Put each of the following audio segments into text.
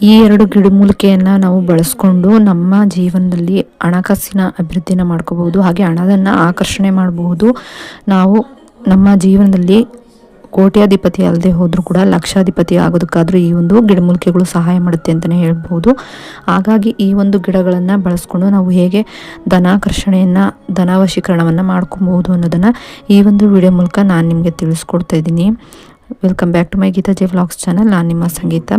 ಈ ಎರಡು ಗಿಡಮೂಲಿಕೆಯನ್ನು ನಾವು ಬಳಸ್ಕೊಂಡು ನಮ್ಮ ಜೀವನದಲ್ಲಿ ಹಣಕಾಸಿನ ಅಭಿವೃದ್ಧಿನ ಮಾಡ್ಕೋಬಹುದು, ಹಾಗೆ ಹಣವನ್ನು ಆಕರ್ಷಣೆ ಮಾಡಬಹುದು. ನಾವು ನಮ್ಮ ಜೀವನದಲ್ಲಿ ಕೋಟ್ಯಾಧಿಪತಿ ಅಲ್ಲದೆ ಹೋದರೂ ಕೂಡ ಲಕ್ಷಾಧಿಪತಿ ಆಗೋದಕ್ಕಾದರೂ ಈ ಒಂದು ಗಿಡಮೂಲಿಕೆಗಳು ಸಹಾಯ ಮಾಡುತ್ತೆ ಅಂತಲೇ ಹೇಳ್ಬೋದು. ಹಾಗಾಗಿ ಈ ಒಂದು ಗಿಡಗಳನ್ನು ಬಳಸ್ಕೊಂಡು ನಾವು ಹೇಗೆ ಧನಾಕರ್ಷಣೆಯನ್ನು ಧನವಶೀಕರಣವನ್ನು ಮಾಡ್ಕೊಬಹುದು ಅನ್ನೋದನ್ನು ಈ ಒಂದು ವಿಡಿಯೋ ಮೂಲಕ ನಾನು ನಿಮಗೆ ತಿಳಿಸ್ಕೊಡ್ತಾ ಇದ್ದೀನಿ. Welcome back to my Geetha J vlogs channel. ನಾನು ನಿಮ್ಮ ಸಂಗೀತ.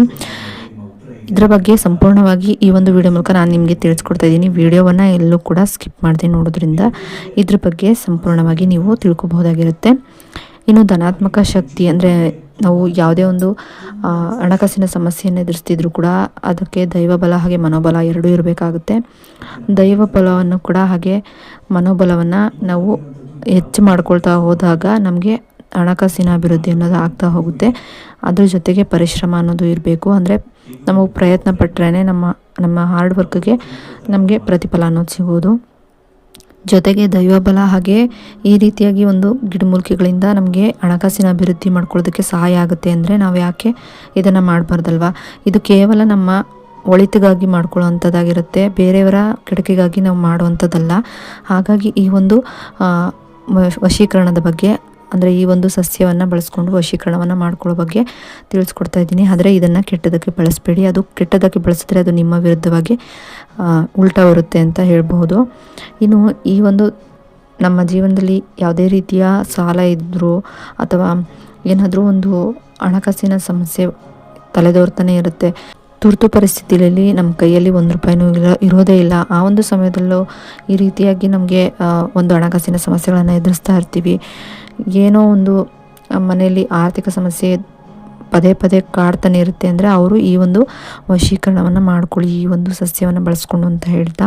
ಇದರ ಬಗ್ಗೆ ಸಂಪೂರ್ಣವಾಗಿ ಈ ಒಂದು ವಿಡಿಯೋ ಮೂಲಕ ನಾನು ನಿಮಗೆ ತಿಳಿಸ್ಕೊಡ್ತಾ ಇದ್ದೀನಿ. ವಿಡಿಯೋವನ್ನು ಎಲ್ಲೂ ಕೂಡ ಸ್ಕಿಪ್ ಮಾಡದೆ ನೋಡೋದ್ರಿಂದ ಇದ್ರ ಬಗ್ಗೆ ಸಂಪೂರ್ಣವಾಗಿ ನೀವು ತಿಳ್ಕೊಬಹುದಾಗಿರುತ್ತೆ. ಇನ್ನು ಧನಾತ್ಮಕ ಶಕ್ತಿ ಅಂದರೆ ನಾವು ಯಾವುದೇ ಒಂದು ಹಣಕಾಸಿನ ಸಮಸ್ಯೆಯನ್ನು ಎದುರಿಸ್ತಿದ್ರು ಕೂಡ ಅದಕ್ಕೆ ದೈವಬಲ ಹಾಗೆ ಮನೋಬಲ ಎರಡೂ ಇರಬೇಕಾಗುತ್ತೆ. ದೈವ ಬಲವನ್ನು ಕೂಡ ಹಾಗೆ ಮನೋಬಲವನ್ನು ನಾವು ಹೆಚ್ಚು ಮಾಡ್ಕೊಳ್ತಾ ಹೋದಾಗ ನಮಗೆ ಹಣಕಾಸಿನ ಅಭಿವೃದ್ಧಿ ಅನ್ನೋದು ಆಗ್ತಾ ಹೋಗುತ್ತೆ. ಅದ್ರ ಜೊತೆಗೆ ಪರಿಶ್ರಮ ಅನ್ನೋದು ಇರಬೇಕು. ಅಂದರೆ ನಾವು ಪ್ರಯತ್ನ ಪಟ್ಟರೆ ನಮ್ಮ ಹಾರ್ಡ್ ವರ್ಕ್ಗೆ ನಮಗೆ ಪ್ರತಿಫಲ ಅನ್ನೋದು ಸಿಗೋದು. ಜೊತೆಗೆ ದೈವಬಲ ಹಾಗೆ ಈ ರೀತಿಯಾಗಿ ಒಂದು ಗಿಡಮೂಲಿಕೆಗಳಿಂದ ನಮಗೆ ಹಣಕಾಸಿನ ಅಭಿವೃದ್ಧಿ ಮಾಡ್ಕೊಳ್ಳೋದಕ್ಕೆ ಸಹಾಯ ಆಗುತ್ತೆ ಅಂದರೆ ನಾವು ಯಾಕೆ ಇದನ್ನು ಮಾಡಬಾರ್ದಲ್ವ. ಇದು ಕೇವಲ ನಮ್ಮ ಒಳಿತಿಗಾಗಿ ಮಾಡ್ಕೊಳ್ಳೋವಂಥದ್ದಾಗಿರುತ್ತೆ, ಬೇರೆಯವರ ಕೆಡಕಿಗಾಗಿ ನಾವು ಮಾಡುವಂಥದ್ದಲ್ಲ. ಹಾಗಾಗಿ ಈ ಒಂದು ವಶೀಕರಣದ ಬಗ್ಗೆ ಅಂದರೆ ಈ ಒಂದು ಸಸ್ಯವನ್ನು ಬಳಸ್ಕೊಂಡು ವಶೀಕರಣವನ್ನು ಮಾಡ್ಕೊಳ್ಳೋ ಬಗ್ಗೆ ತಿಳಿಸ್ಕೊಡ್ತಾ ಇದ್ದೀನಿ. ಆದರೆ ಇದನ್ನು ಕೆಟ್ಟದಕ್ಕೆ ಬಳಸಬೇಡಿ. ಅದು ಕೆಟ್ಟದಕ್ಕೆ ಬಳಸಿದ್ರೆ ಅದು ನಿಮ್ಮ ವಿರುದ್ಧವಾಗಿ ಉಲ್ಟಾ ಬರುತ್ತೆ ಅಂತ ಹೇಳ್ಬೋದು. ಇನ್ನು ಈ ಒಂದು ನಮ್ಮ ಜೀವನದಲ್ಲಿ ಯಾವುದೇ ರೀತಿಯ ಸಾಲ ಇದ್ದರೂ ಅಥವಾ ಏನಾದರೂ ಒಂದು ಹಣಕಾಸಿನ ಸಮಸ್ಯೆ ತಲೆದೋರ್ತಾನೆ ಇರುತ್ತೆ. ತುರ್ತು ಪರಿಸ್ಥಿತಿಯಲ್ಲಿ ನಮ್ಮ ಕೈಯಲ್ಲಿ ₹1 ಇರೋದೇ ಇಲ್ಲ. ಆ ಒಂದು ಸಮಯದಲ್ಲೂ ಈ ರೀತಿಯಾಗಿ ನಮಗೆ ಒಂದು ಹಣಕಾಸಿನ ಸಮಸ್ಯೆಗಳನ್ನು ಎದುರಿಸ್ತಾ ಇರ್ತೀವಿ. ಏನೋ ಒಂದು ಮನೆಯಲ್ಲಿ ಆರ್ಥಿಕ ಸಮಸ್ಯೆ ಪದೇ ಪದೇ ಕಾಡ್ತಾನೆ ಇರುತ್ತೆ ಅಂದರೆ ಅವರು ಈ ಒಂದು ವಶೀಕರಣವನ್ನು ಮಾಡ್ಕೊಳ್ಳಿ, ಈ ಒಂದು ಸಸ್ಯವನ್ನು ಬಳಸ್ಕೊಂಡು ಅಂತ ಹೇಳ್ತಾ,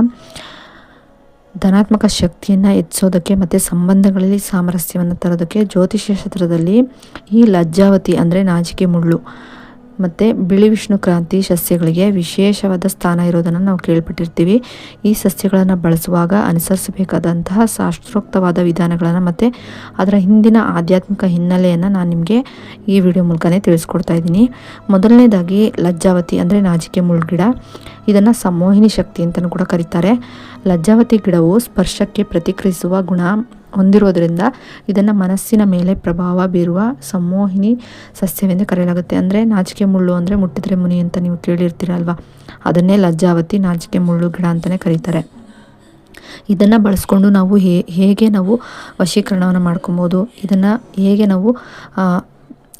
ಧನಾತ್ಮಕ ಶಕ್ತಿಯನ್ನು ಹೆಚ್ಚಿಸೋದಕ್ಕೆ ಮತ್ತು ಸಂಬಂಧಗಳಲ್ಲಿ ಸಾಮರಸ್ಯವನ್ನು ತರೋದಕ್ಕೆ ಜ್ಯೋತಿಷ್ಯ ಶಾಸ್ತ್ರದಲ್ಲಿ ಈ ಲಜ್ಜಾವತಿ ಅಂದರೆ ನಾಜಿಕೆ ಮುಳ್ಳು ಮತ್ತು ಬಿಳಿ ವಿಷ್ಣು ಕ್ರಾಂತಿ ಸಸ್ಯಗಳಿಗೆ ವಿಶೇಷವಾದ ಸ್ಥಾನ ಇರೋದನ್ನು ನಾವು ಕೇಳ್ಪಟ್ಟಿರ್ತೀವಿ. ಈ ಸಸ್ಯಗಳನ್ನು ಬಳಸುವಾಗ ಅನುಸರಿಸಬೇಕಾದಂತಹ ಶಾಸ್ತ್ರೋಕ್ತವಾದ ವಿಧಾನಗಳನ್ನು ಮತ್ತು ಅದರ ಹಿಂದಿನ ಆಧ್ಯಾತ್ಮಿಕ ಹಿನ್ನೆಲೆಯನ್ನು ನಾನು ನಿಮಗೆ ಈ ವಿಡಿಯೋ ಮೂಲಕನೇ ತಿಳಿಸ್ಕೊಡ್ತಾ ಇದ್ದೀನಿ. ಮೊದಲನೇದಾಗಿ ಲಜ್ಜಾವತಿ ಅಂದರೆ ನಾಜಿಕೆ ಮುಳ್ಳು ಗಿಡ. ಇದನ್ನು ಸಂಮೋಹಿನಿ ಶಕ್ತಿ ಅಂತಲೂ ಕೂಡ ಕರೀತಾರೆ. ಲಜ್ಜಾವತಿ ಗಿಡವು ಸ್ಪರ್ಶಕ್ಕೆ ಪ್ರತಿಕ್ರಿಯಿಸುವ ಗುಣ ಹೊಂದಿರೋದ್ರಿಂದ ಇದನ್ನು ಮನಸ್ಸಿನ ಮೇಲೆ ಪ್ರಭಾವ ಬೀರುವ ಸಂಮೋಹಿನಿ ಸಸ್ಯವೆಂದು ಕರೆಯಲಾಗುತ್ತೆ. ಅಂದರೆ ನಾಚಿಕೆ ಮುಳ್ಳು ಅಂದರೆ ಮುಟ್ಟಿದ್ರೆ ಮುನಿ ಅಂತ ನೀವು ಕೇಳಿರ್ತೀರಲ್ವ, ಅದನ್ನೇ ಲಜ್ಜಾವತಿ ನಾಚಿಕೆ ಮುಳ್ಳು ಗಿಡ ಅಂತಲೇ ಕರೀತಾರೆ. ಇದನ್ನು ಬಳಸ್ಕೊಂಡು ನಾವು ಹೇಗೆ ನಾವು ವಶೀಕರಣವನ್ನು ಮಾಡ್ಕೊಬೋದು, ಇದನ್ನು ಹೇಗೆ ನಾವು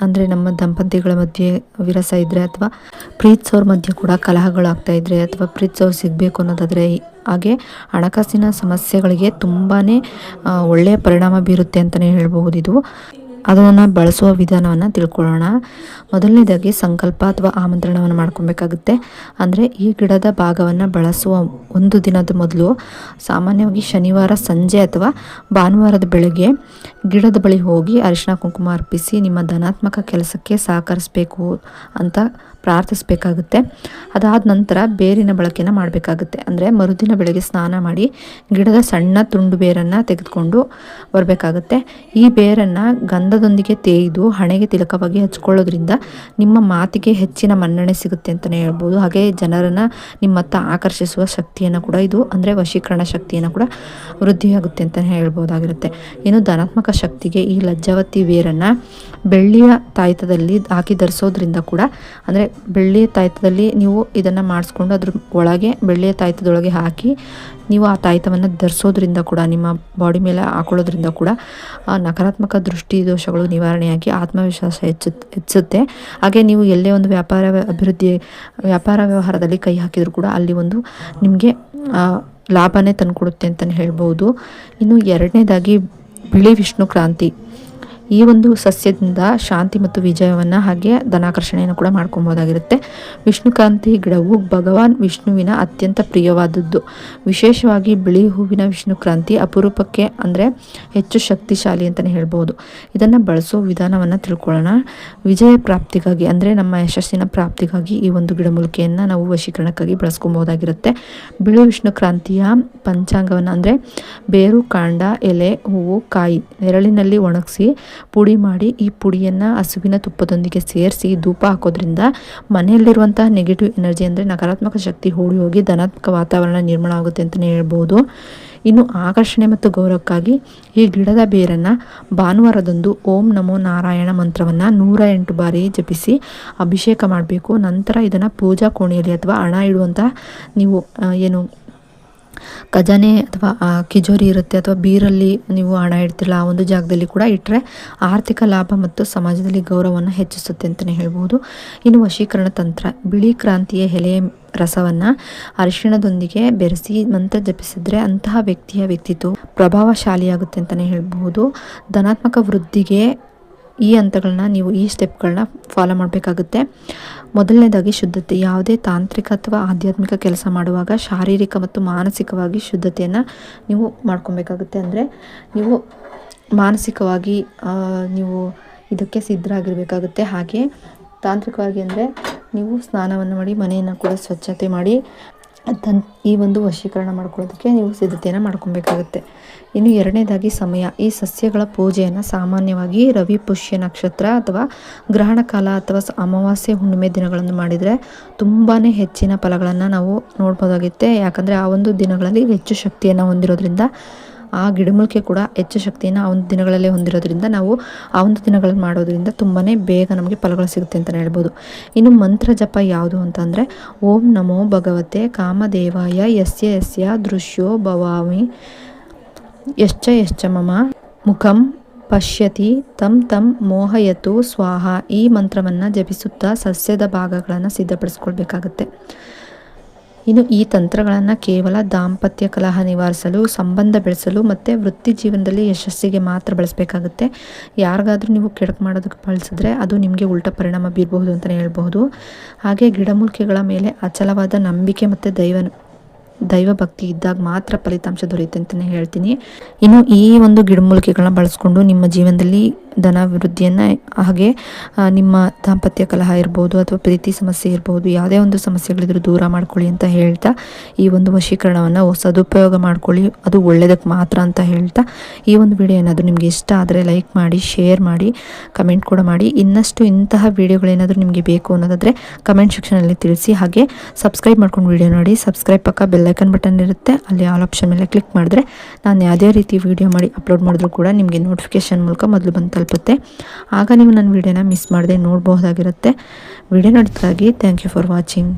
ಅಂದರೆ ನಮ್ಮ ದಂಪತಿಗಳ ಮಧ್ಯೆ ವಿರಸ ಇದ್ದರೆ ಅಥವಾ ಪ್ರೀತಿಸೋರ ಮಧ್ಯೆ ಕೂಡ ಕಲಹಗಳಾಗ್ತಾ ಇದ್ದರೆ ಅಥವಾ ಪ್ರೀತಿಸೋರು ಸಿಗಬೇಕು ಅನ್ನೋದಾದರೆ, ಹಾಗೆ ಹಣಕಾಸಿನ ಸಮಸ್ಯೆಗಳಿಗೆ ತುಂಬಾ ಒಳ್ಳೆಯ ಪರಿಣಾಮ ಬೀರುತ್ತೆ ಅಂತಲೇ ಹೇಳ್ಬಹುದು. ಇದು ಅದನ್ನು ಬಳಸುವ ವಿಧಾನವನ್ನು ತಿಳ್ಕೊಳ್ಳೋಣ. ಮೊದಲನೇದಾಗಿ ಸಂಕಲ್ಪ ಅಥವಾ ಆಮಂತ್ರಣವನ್ನು ಮಾಡ್ಕೊಬೇಕಾಗುತ್ತೆ. ಅಂದರೆ ಈ ಗಿಡದ ಭಾಗವನ್ನು ಬಳಸುವ ಒಂದು ದಿನದ ಮೊದಲು ಸಾಮಾನ್ಯವಾಗಿ ಶನಿವಾರ ಸಂಜೆ ಅಥವಾ ಭಾನುವಾರದ ಬೆಳಗ್ಗೆ ಗಿಡದ ಬಳಿ ಹೋಗಿ ಅರಿಶಿನ ಕುಂಕುಮ ಅರ್ಪಿಸಿ ನಿಮ್ಮ ಧನಾತ್ಮಕ ಕೆಲಸಕ್ಕೆ ಸಹಕರಿಸಬೇಕು ಅಂತ ಪ್ರಾರ್ಥಿಸಬೇಕಾಗುತ್ತೆ. ಅದಾದ ನಂತರ ಬೇರಿನ ಬಳಕೆನ ಮಾಡಬೇಕಾಗುತ್ತೆ. ಅಂದರೆ ಮರುದಿನ ಬೆಳಗ್ಗೆ ಸ್ನಾನ ಮಾಡಿ ಗಿಡದ ಸಣ್ಣ ತುಂಡು ಬೇರನ್ನು ತೆಗೆದುಕೊಂಡು ಬರಬೇಕಾಗುತ್ತೆ. ಈ ಬೇರನ್ನು ಗಂಧದೊಂದಿಗೆ ತೇಯ್ದು ಹಣೆಗೆ ತಿಲಕವಾಗಿ ಹಚ್ಕೊಳ್ಳೋದ್ರಿಂದ ನಿಮ್ಮ ಮಾತಿಗೆ ಹೆಚ್ಚಿನ ಮನ್ನಣೆ ಸಿಗುತ್ತೆ ಅಂತಲೇ ಹೇಳ್ಬೋದು. ಹಾಗೆ ಜನರನ್ನು ನಿಮ್ಮತ್ತ ಆಕರ್ಷಿಸುವ ಶಕ್ತಿಯನ್ನು ಕೂಡ ಇದು ಅಂದರೆ ವಶೀಕರಣ ಶಕ್ತಿಯನ್ನು ಕೂಡ ವೃದ್ಧಿಯಾಗುತ್ತೆ ಅಂತಲೇ ಹೇಳ್ಬೋದಾಗಿರುತ್ತೆ. ಇನ್ನು ಧನಾತ್ಮಕ ಶಕ್ತಿಗೆ ಈ ಲಜ್ಜಾವತಿ ಬೇರನ್ನು ಬೆಳ್ಳಿಯ ತಾಯ್ತದಲ್ಲಿ ಹಾಕಿ ಧರಿಸೋದ್ರಿಂದ ಕೂಡ, ಅಂದರೆ ಬೆಳ್ಳಿಯ ತಾಯ್ತದಲ್ಲಿ ನೀವು ಇದನ್ನು ಮಾಡಿಸ್ಕೊಂಡು ಅದ್ರ ಒಳಗೆ ಬೆಳ್ಳಿಯ ತಾಯ್ತದೊಳಗೆ ಹಾಕಿ ನೀವು ಆ ತಾಯ್ತವನ್ನು ಧರಿಸೋದ್ರಿಂದ ಕೂಡ, ನಿಮ್ಮ ಬಾಡಿ ಮೇಲೆ ಹಾಕೊಳ್ಳೋದ್ರಿಂದ ಕೂಡ ನಕಾರಾತ್ಮಕ ದೃಷ್ಟಿ ದೋಷಗಳು ನಿವಾರಣೆಯಾಗಿ ಆತ್ಮವಿಶ್ವಾಸ ಹೆಚ್ಚುತ್ತೆ. ಹಾಗೆ ನೀವು ಎಲ್ಲೇ ಒಂದು ವ್ಯಾಪಾರ ವ್ಯವಹಾರದಲ್ಲಿ ಕೈ ಹಾಕಿದರೂ ಕೂಡ ಅಲ್ಲಿ ಒಂದು ನಿಮಗೆ ಲಾಭನೇ ತಂದುಕೊಡುತ್ತೆ ಅಂತಲೇ ಹೇಳ್ಬೋದು. ಇನ್ನು ಎರಡನೇದಾಗಿ ಬಿಳಿ ವಿಷ್ಣು ಕ್ರಾಂತಿ. ಈ ಒಂದು ಸಸ್ಯದಿಂದ ಶಾಂತಿ ಮತ್ತು ವಿಜಯವನ್ನು ಹಾಗೆ ಧನಾಕರ್ಷಣೆಯನ್ನು ಕೂಡ ಮಾಡ್ಕೊಬೋದಾಗಿರುತ್ತೆ. ವಿಷ್ಣುಕ್ರಾಂತಿ ಗಿಡವು ಭಗವಾನ್ ವಿಷ್ಣುವಿನ ಅತ್ಯಂತ ಪ್ರಿಯವಾದದ್ದು. ವಿಶೇಷವಾಗಿ ಬಿಳಿ ಹೂವಿನ ವಿಷ್ಣುಕ್ರಾಂತಿ ಅಪರೂಪಕ್ಕೆ ಅಂದರೆ ಹೆಚ್ಚು ಶಕ್ತಿಶಾಲಿ ಅಂತಲೇ ಹೇಳ್ಬೋದು. ಇದನ್ನು ಬಳಸೋ ವಿಧಾನವನ್ನು ತಿಳ್ಕೊಳ್ಳೋಣ. ವಿಜಯ ಪ್ರಾಪ್ತಿಗಾಗಿ ಅಂದರೆ ನಮ್ಮ ಯಶಸ್ಸಿನ ಪ್ರಾಪ್ತಿಗಾಗಿ ಈ ಒಂದು ಗಿಡಮೂಲಿಕೆಯನ್ನು ನಾವು ವಶೀಕರಣಕ್ಕಾಗಿ ಬಳಸ್ಕೊಬೋದಾಗಿರುತ್ತೆ. ಬಿಳಿ ವಿಷ್ಣುಕ್ರಾಂತಿಯ ಪಂಚಾಂಗವನ್ನು ಅಂದರೆ ಬೇರು, ಕಾಂಡ, ಎಲೆ, ಹೂವು, ಕಾಯಿ ನೆರಳಿನಲ್ಲಿ ಒಣಗಿಸಿ ಪುಡಿ ಮಾಡಿ ಈ ಪುಡಿಯನ್ನು ಹಸುವಿನ ತುಪ್ಪದೊಂದಿಗೆ ಸೇರಿಸಿ ಧೂಪ ಹಾಕೋದ್ರಿಂದ ಮನೆಯಲ್ಲಿರುವಂತಹ ನೆಗೆಟಿವ್ ಎನರ್ಜಿ ಅಂದರೆ ನಕಾರಾತ್ಮಕ ಶಕ್ತಿ ಓಡಿ ಹೋಗಿ ಧನಾತ್ಮಕ ವಾತಾವರಣ ನಿರ್ಮಾಣ ಆಗುತ್ತೆ ಅಂತಲೇ ಹೇಳ್ಬೋದು. ಇನ್ನು ಆಕರ್ಷಣೆ ಮತ್ತು ಗೌರವಕ್ಕಾಗಿ ಈ ಗಿಡದ ಬೇರನ್ನು ಭಾನುವಾರದಂದು ಓಂ ನಮೋ ನಾರಾಯಣ ಮಂತ್ರವನ್ನು 108 ಬಾರಿ ಜಪಿಸಿ ಅಭಿಷೇಕ ಮಾಡಬೇಕು. ನಂತರ ಇದನ್ನು ಪೂಜಾ ಕೋಣೆಯಲ್ಲಿ ಅಥವಾ ಹಣ ಇಡುವಂಥ ನೀವು ಏನು ಖಜಾನೆ ಅಥವಾ ಕಿಜೋರಿ ಇರುತ್ತೆ ಅಥವಾ ಬೀರಲ್ಲಿ ನೀವು ಹಣ ಇಡ್ತಿರಲ್ಲ ಆ ಒಂದು ಜಾಗದಲ್ಲಿ ಕೂಡ ಇಟ್ಟರೆ ಆರ್ಥಿಕ ಲಾಭ ಮತ್ತು ಸಮಾಜದಲ್ಲಿ ಗೌರವವನ್ನು ಹೆಚ್ಚಿಸುತ್ತೆ ಅಂತಲೇ ಹೇಳ್ಬೋದು. ಇನ್ನು ವಶೀಕರಣ ತಂತ್ರ, ಬಿಳಿ ಕ್ರಾಂತಿಯ ಎಲೆಯ ರಸವನ್ನು ಅರಿಶಿಣದೊಂದಿಗೆ ಬೆರೆಸಿ ಮಂತ್ರ ಜಪಿಸಿದ್ರೆ ಅಂತಹ ವ್ಯಕ್ತಿಯ ವ್ಯಕ್ತಿತ್ವ ಪ್ರಭಾವಶಾಲಿಯಾಗುತ್ತೆ ಅಂತಲೇ ಹೇಳ್ಬೋದು. ಧನಾತ್ಮಕ ವೃದ್ಧಿಗೆ ಈ ಹಂತಗಳನ್ನ ನೀವು ಈ ಸ್ಟೆಪ್ಗಳನ್ನ ಫಾಲೋ ಮಾಡಬೇಕಾಗುತ್ತೆ. ಮೊದಲನೇದಾಗಿ ಶುದ್ಧತೆ. ಯಾವುದೇ ತಾಂತ್ರಿಕ ಅಥವಾ ಆಧ್ಯಾತ್ಮಿಕ ಕೆಲಸ ಮಾಡುವಾಗ ಶಾರೀರಿಕ ಮತ್ತು ಮಾನಸಿಕವಾಗಿ ಶುದ್ಧತೆಯನ್ನು ನೀವು ಮಾಡ್ಕೊಬೇಕಾಗುತ್ತೆ. ಅಂದರೆ ನೀವು ಮಾನಸಿಕವಾಗಿ ನೀವು ಇದಕ್ಕೆ ಸಿದ್ಧರಾಗಿರಬೇಕಾಗುತ್ತೆ. ಹಾಗೆ ತಾಂತ್ರಿಕವಾಗಿ ಅಂದರೆ ನೀವು ಸ್ನಾನವನ್ನು ಮಾಡಿ ಮನೆಯನ್ನು ಕೂಡ ಸ್ವಚ್ಛತೆ ಮಾಡಿ ಈ ಒಂದು ವಶೀಕರಣ ಮಾಡ್ಕೊಳ್ಳೋದಕ್ಕೆ ನೀವು ಸಿದ್ಧತೆಯನ್ನು ಮಾಡ್ಕೊಬೇಕಾಗುತ್ತೆ. ಇನ್ನು ಎರಡನೇದಾಗಿ ಸಮಯ. ಈ ಸಸ್ಯಗಳ ಪೂಜೆಯನ್ನು ಸಾಮಾನ್ಯವಾಗಿ ರವಿ ಪುಷ್ಯ ನಕ್ಷತ್ರ ಅಥವಾ ಗ್ರಹಣ ಕಾಲ ಅಥವಾ ಅಮಾವಾಸ್ಯೆ ಹುಣ್ಣಿಮೆ ದಿನಗಳನ್ನು ಮಾಡಿದರೆ ತುಂಬಾ ಹೆಚ್ಚಿನ ಫಲಗಳನ್ನು ನಾವು ನೋಡ್ಬೋದಾಗುತ್ತೆ. ಯಾಕಂದರೆ ಆ ಒಂದು ದಿನಗಳಲ್ಲಿ ಹೆಚ್ಚು ಶಕ್ತಿಯನ್ನು ಹೊಂದಿರೋದ್ರಿಂದ ಆ ಗಿಡಮೂಲಿಕೆ ಕೂಡ ಹೆಚ್ಚು ಶಕ್ತಿಯನ್ನು ಆ ಒಂದು ದಿನಗಳಲ್ಲೇ ಹೊಂದಿರೋದ್ರಿಂದ ನಾವು ಆ ಒಂದು ದಿನಗಳಲ್ಲಿ ಮಾಡೋದ್ರಿಂದ ತುಂಬಾ ಬೇಗ ನಮಗೆ ಫಲಗಳು ಸಿಗುತ್ತೆ ಅಂತಲೇ ಹೇಳ್ಬೋದು. ಇನ್ನು ಮಂತ್ರ ಜಪ ಯಾವುದು ಅಂತಂದರೆ ಓಂ ನಮೋ ಭಗವತೆ ಕಾಮದೇವಾಯ ಯಸ್ಯ ಯಸ್ಯ ದೃಶ್ಯೋ ಭವಾಮಿ ಯಶ್ಚ ಮಮ ಮುಖಂ ಪಶ್ಯತಿ ತಂ ಮೋಹಯತು ಸ್ವಾಹ. ಈ ಮಂತ್ರವನ್ನು ಜಪಿಸುತ್ತಾ ಸಸ್ಯದ ಭಾಗಗಳನ್ನು ಸಿದ್ಧಪಡಿಸ್ಕೊಳ್ಬೇಕಾಗತ್ತೆ. ಇನ್ನು ಈ ತಂತ್ರಗಳನ್ನು ಕೇವಲ ದಾಂಪತ್ಯ ಕಲಹ ನಿವಾರಿಸಲು, ಸಂಬಂಧ ಬೆಳೆಸಲು ಮತ್ತು ವೃತ್ತಿ ಜೀವನದಲ್ಲಿ ಯಶಸ್ಸಿಗೆ ಮಾತ್ರ ಬಳಸಬೇಕಾಗುತ್ತೆ. ಯಾರಿಗಾದರೂ ನೀವು ಕೆಡಕು ಮಾಡೋದಕ್ಕೆ ಬಳಸಿದ್ರೆ ಅದು ನಿಮಗೆ ಉಲ್ಟ ಪರಿಣಾಮ ಬೀರಬಹುದು ಅಂತಲೇ ಹೇಳ್ಬಹುದು. ಹಾಗೆ ಗಿಡಮೂಲಿಕೆಗಳ ಮೇಲೆ ಅಚಲವಾದ ನಂಬಿಕೆ ಮತ್ತು ದೈವ ಭಕ್ತಿ ಇದ್ದಾಗ ಮಾತ್ರ ಫಲಿತಾಂಶ ದೊರೆಯುತ್ತೆ ಅಂತಲೇ ಹೇಳ್ತೀನಿ. ಇನ್ನು ಈ ಒಂದು ಗಿಡಮೂಲಿಕೆಗಳನ್ನ ಬಳಸ್ಕೊಂಡು ನಿಮ್ಮ ಜೀವನದಲ್ಲಿ ಧನಾಭಿವೃದ್ಧಿಯನ್ನು ಹಾಗೆ ನಿಮ್ಮ ದಾಂಪತ್ಯ ಕಲಹ ಇರ್ಬೋದು ಅಥವಾ ಪ್ರೀತಿ ಸಮಸ್ಯೆ ಇರ್ಬೋದು, ಯಾವುದೇ ಒಂದು ಸಮಸ್ಯೆಗಳಿದ್ರೂ ದೂರ ಮಾಡ್ಕೊಳ್ಳಿ ಅಂತ ಹೇಳ್ತಾ ಈ ಒಂದು ವಶೀಕರಣವನ್ನು ಸದುಪಯೋಗ ಮಾಡ್ಕೊಳ್ಳಿ, ಅದು ಒಳ್ಳೆಯದಕ್ಕೆ ಮಾತ್ರ ಅಂತ ಹೇಳ್ತಾ ಈ ಒಂದು ವಿಡಿಯೋ ಏನಾದರೂ ನಿಮಗೆ ಇಷ್ಟ ಆದರೆ ಲೈಕ್ ಮಾಡಿ, ಶೇರ್ ಮಾಡಿ, ಕಮೆಂಟ್ ಕೂಡ ಮಾಡಿ. ಇನ್ನಷ್ಟು ಇಂತಹ ವಿಡಿಯೋಗಳೇನಾದರೂ ನಿಮಗೆ ಬೇಕು ಅನ್ನೋದಾದರೆ ಕಮೆಂಟ್ ಸೆಕ್ಷನಲ್ಲಿ ತಿಳಿಸಿ. ಹಾಗೆ ಸಬ್ಸ್ಕ್ರೈಬ್ ಮಾಡ್ಕೊಂಡು ವಿಡಿಯೋ ನೋಡಿ. ಸಬ್ಸ್ಕ್ರೈಬ್ ಪಕ್ಕ ಬೆಲ್ಲೈಕನ್ ಬಟನ್ ಇರುತ್ತೆ, ಅಲ್ಲಿ ಆಲ್ ಆಪ್ಷನ್ ಮೇಲೆ ಕ್ಲಿಕ್ ಮಾಡಿದ್ರೆ ನಾನು ಯಾವುದೇ ರೀತಿ ವಿಡಿಯೋ ಮಾಡಿ ಅಪ್ಲೋಡ್ ಮಾಡಿದ್ರು ಕೂಡ ನಿಮಗೆ ನೋಟಿಫಿಕೇಶನ್ ಮೂಲಕ ಮೊದಲು ಬಂದು ತಲುಪುತ್ತೆ. ಆಗ ನೀವು ನನ್ನ ವಿಡಿಯೋನ ಮಿಸ್ ಮಾಡದೆ ನೋಡಬಹುದಾಗಿರುತ್ತೆ. ವಿಡಿಯೋ ನೋಡಿದ್ದಕ್ಕಾಗಿ ಥ್ಯಾಂಕ್ ಯು ಫಾರ್ ವಾಚಿಂಗ್.